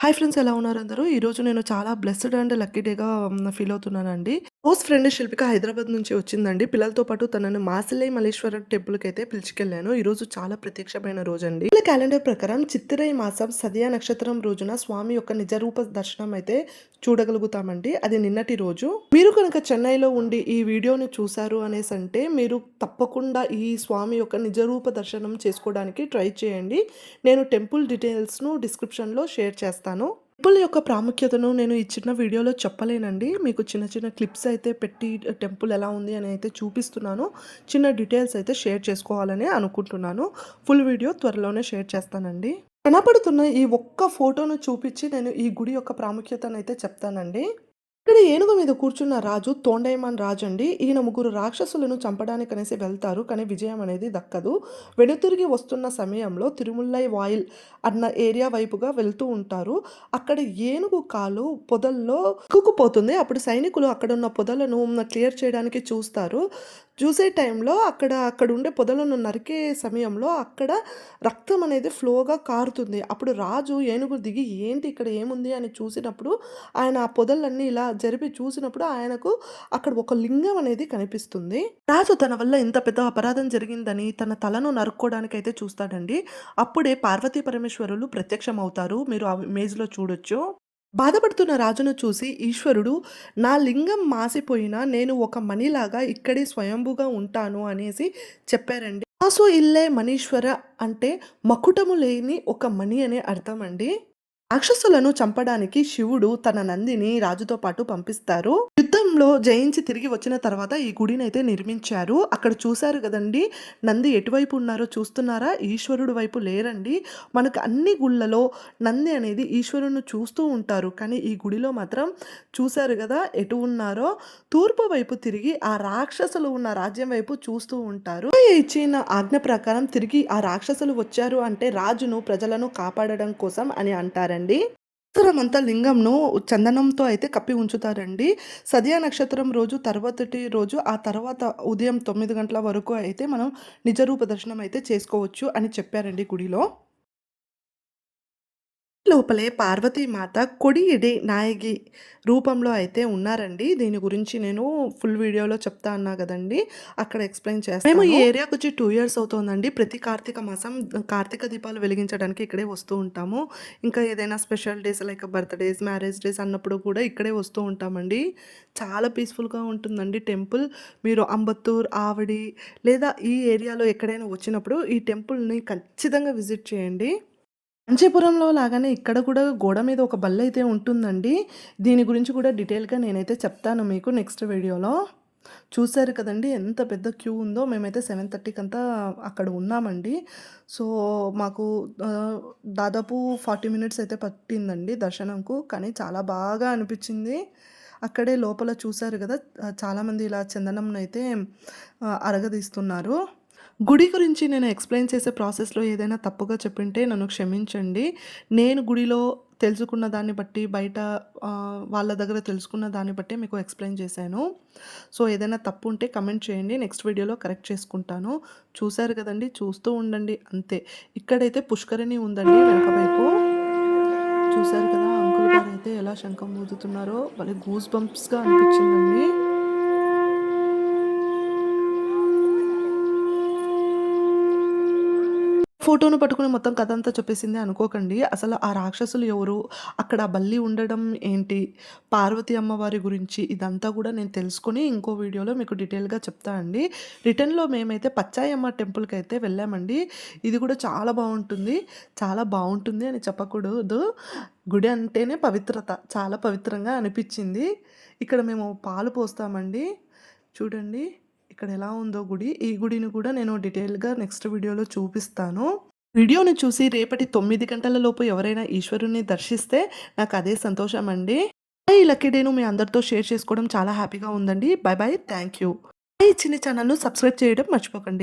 Hi friends, ఎలా ఉన్నారు అందరూ? ఈరోజు నేను చాలా బ్లెస్డ్ అండ్ లక్కీ డేగా ఫీల్ అవుతున్నానండి. క్లోజ్ ఫ్రెండ్ శిల్పిక హైదరాబాద్ నుంచి వచ్చిందండి. పిల్లలతో పాటు తనని మాసిల్లై మల్లేశ్వర టెంపుల్‌కైతే పిలుచుకెళ్ళాను. ఈరోజు చాలా ప్రత్యక్షమైన రోజండి. వీళ్ళ క్యాలెండర్ ప్రకారం చిత్తిరై మాసం సదియ నక్షత్రం రోజున స్వామి యొక్క నిజ రూప దర్శనం అయితే చూడగలుగుతామండి. అది నిన్నటి రోజు. మీరు కనుక చెన్నైలో ఉండి ఈ వీడియోని చూసారు అనేసంటే మీరు తప్పకుండా ఈ స్వామి యొక్క నిజ రూప దర్శనం చేసుకోవడానికి ట్రై చేయండి. నేను టెంపుల్ డీటెయిల్స్‌ను డిస్క్రిప్షన్‌లో షేర్ చేస్తాను. టెంపుల్ యొక్క ప్రాముఖ్యతను నేను ఈ చిన్న వీడియోలో చెప్పలేనండి. మీకు చిన్న చిన్న క్లిప్స్ అయితే పెట్టి టెంపుల్ ఎలా ఉంది అని అయితే చూపిస్తున్నాను. చిన్న డీటెయిల్స్ అయితే షేర్ చేసుకోవాలని అనుకుంటున్నాను. ఫుల్ వీడియో త్వరలోనే షేర్ చేస్తానండి. కనపడుతున్న ఈ ఒక్క ఫోటోను చూపించి నేను ఈ గుడి యొక్క ప్రాముఖ్యతనైతే చెప్తానండి. ఇక్కడ ఏనుగు మీద కూర్చున్న రాజు తోండైమాన్ రాజు అండి. ఈయన ముగ్గురు రాక్షసులను చంపడానికనేసి వెళ్తారు. కానీ విజయం అనేది దక్కదు. వెనుతిరిగి వస్తున్న సమయంలో తిరుముల్లై వాయిల్ అన్న ఏరియా వైపుగా వెళ్తూ ఉంటారు. అక్కడ ఏనుగు కాలు పొదల్లో చిక్కుకుపోతుంది. అప్పుడు సైనికులు అక్కడున్న పొదలను క్లియర్ చేయడానికి చూస్తారు. చూసే టైంలో అక్కడుండే పొదలను నరికే సమయంలో అక్కడ రక్తం అనేది ఫ్లోగా కారుతుంది. అప్పుడు రాజు ఏనుగు దిగి ఏంటి ఇక్కడ ఏముంది అని చూసినప్పుడు ఆయన ఆ పొదలన్నీ ఇలా జరిపి చూసినప్పుడు ఆయనకు అక్కడ ఒక లింగం అనేది కనిపిస్తుంది. రాజు తన వల్ల ఇంత పెద్ద అపరాధం జరిగిందని తన తలను నరుక్కోవడానికైతే చూస్తాడండి. అప్పుడే పార్వతీ పరమేశ్వరులు ప్రత్యక్షమవుతారు. మీరు ఆ ఇమేజ్‌లో చూడొచ్చు. బాధపడుతున్న రాజును చూసి ఈశ్వరుడు, నా లింగం మాసిపోయినా నేను ఒక మణిలాగా ఇక్కడే స్వయంభుగా ఉంటాను అనేసి చెప్పారండి. మాసు ఇల్లే మనీశ్వర అంటే మకుటము లేని ఒక మణి అనే అర్థం అండి. రాక్షసులను చంపడానికి శివుడు తన నందిని రాజుతో పాటు పంపిస్తారు. యుద్ధంలో జయించి తిరిగి వచ్చిన తర్వాత ఈ గుడినైతే నిర్మించారు. అక్కడ చూశారు కదండి, నంది ఎటువైపు ఉన్నారో చూస్తున్నారా? ఈశ్వరుడు వైపు లేరండి. మనకు అన్ని గుళ్ళలో నంది అనేది ఈశ్వరుని చూస్తూ ఉంటారు. కానీ ఈ గుడిలో మాత్రం చూశారు కదా ఎటు ఉన్నారో, తూర్పు వైపు తిరిగి ఆ రాక్షసులు ఉన్న రాజ్యం వైపు చూస్తూ ఉంటారు. ఇచ్చిన ఆజ్ఞ ప్రకారం తిరిగి ఆ రాక్షసులు వచ్చారు అంటే రాజును ప్రజలను కాపాడడం కోసం అని అంటారండి. సంవత్సరమంతా లింగంను చందనంతో అయితే కప్పి ఉంచుతారండి. సదియ నక్షత్రం రోజు తర్వాతటి రోజు ఆ తర్వాత ఉదయం 9 గంటల వరకు అయితే మనం నిజరూప దర్శనం అయితే చేసుకోవచ్చు అని చెప్పారండి గుడిలో. లోపలే పార్వతీమాత కొడియిడి నాయగి రూపంలో అయితే ఉన్నారండి. దీని గురించి నేను ఫుల్ వీడియోలో చెప్తా అన్నా గదండీ! అక్కడ ఎక్స్‌ప్లెయిన్ చేస్తాను. మేము ఈ ఏరియాకొచ్చి 2 ఇయర్స్ అవుతోందండి. ప్రతి కార్తీక మాసం కార్తీక దీపాలు వెలిగించడానికి ఇక్కడే వస్తూ ఉంటాము. ఇంకా ఏదైనా special days like birthdays, marriage days అన్నప్పుడు కూడా ఇక్కడే వస్తూ ఉంటామండి. చాలా పీస్‌ఫుల్‌గా ఉంటుందండి టెంపుల్. మీరు అంబత్తూర్, ఆవడి లేదా ఈ ఏరియాలో ఎక్కడైనా వచ్చినప్పుడు ఈ టెంపుల్‌ని ఖచ్చితంగా విజిట్ చేయండి. కాంచీపురంలో లాగానే ఇక్కడ కూడా గోడ మీద ఒక బల్లయితే ఉంటుందండి. దీని గురించి కూడా డీటెయిల్‌గా నేనైతే చెప్తాను మీకు నెక్స్ట్ వీడియోలో. చూసారు కదండీ ఎంత పెద్ద క్యూ ఉందో. మేమైతే 7:30కంతా అక్కడ ఉన్నామండి. సో, మాకు ఆహ్, దాదాపు 40 మినిట్స్ అయితే పట్టిందండి దర్శనంకు. కానీ చాలా బాగా అనిపిచ్చింది. అక్కడే లోపల చూసారు గదా! చాలామంది ఇలా చందనంనైతే అరగదీస్తున్నారు. గుడి గురించి నేను ఎక్స్‌ప్లెయిన్ చేసే ప్రాసెస్‌లో ఏదైనా తప్పుగా చెప్పింటే నన్ను క్షమించండి. నేను గుడిలో తెలుసుకున్న దాన్ని బట్టి, బయట వాళ్ళ దగ్గర తెలుసుకున్న దాన్ని బట్టే మీకు ఎక్స్‌ప్లెయిన్ చేశాను. సో, ఏదైనా తప్పు ఉంటే కమెంట్ చేయండి. నెక్స్ట్ వీడియోలో కరెక్ట్ చేసుకుంటాను. చూసారు కదండీ! చూస్తూ ఉండండి అంతే. ఇక్కడైతే పుష్కరిణి ఉందండి వెనక వైపు. చూసారు కదా! అంకుల్ గారైతే ఎలా శంఖం ఊదుతున్నారో భలే గూస్ బంప్స్‌గా అనిపించిందండి. ఫోటోను పట్టుకొని మొత్తం కథంతా చెప్పేసింది అనుకోకండి. అసలు ఆ రాక్షసులు ఎవరు? అక్కడ ఆ బల్లి ఉండడం ఏంటి? పార్వతి అమ్మవారి గురించి ఇదంతా గూడా నేను తెలుసుకొని ఇంకో వీడియోలో మీకు డీటెయిల్‌గా చెప్తా అండి. రిటర్న్‌లో మేమైతే పచ్చాయమ్మ టెంపుల్‌కైతే వెళ్ళామండి. ఇది కూడా చాలా బావుంటుంది. చాలా బావుంటుంది అని చెప్పకూడదు. గుడి అంటేనే పవిత్రత. చాలా పవిత్రంగా అనిపిచ్చింది. ఇక్కడ మేము పాలు పోస్తామండి. చూడండి. ఇక్కడ ఎలా ఉందో గుడి. ఈ గుడిని కూడా నేను డీటెయిల్‌గా నెక్స్ట్ వీడియోలో చూపిస్తాను. వీడియోని చూసి రేపటి 9 గంటల లోపు ఎవరైనా ఈశ్వరుని దర్శిస్తే నాకదే సంతోషమండి. ఈ లక్కీ డేను మీ అందరితో షేర్ చేసుకోవడం చాలా హ్యాపీగా ఉందండి. By by. Thank you. ఈ చిన్ని ఛానెల్‌ను సబ్స్క్రైబ్ చేయడం మర్చిపోకండి.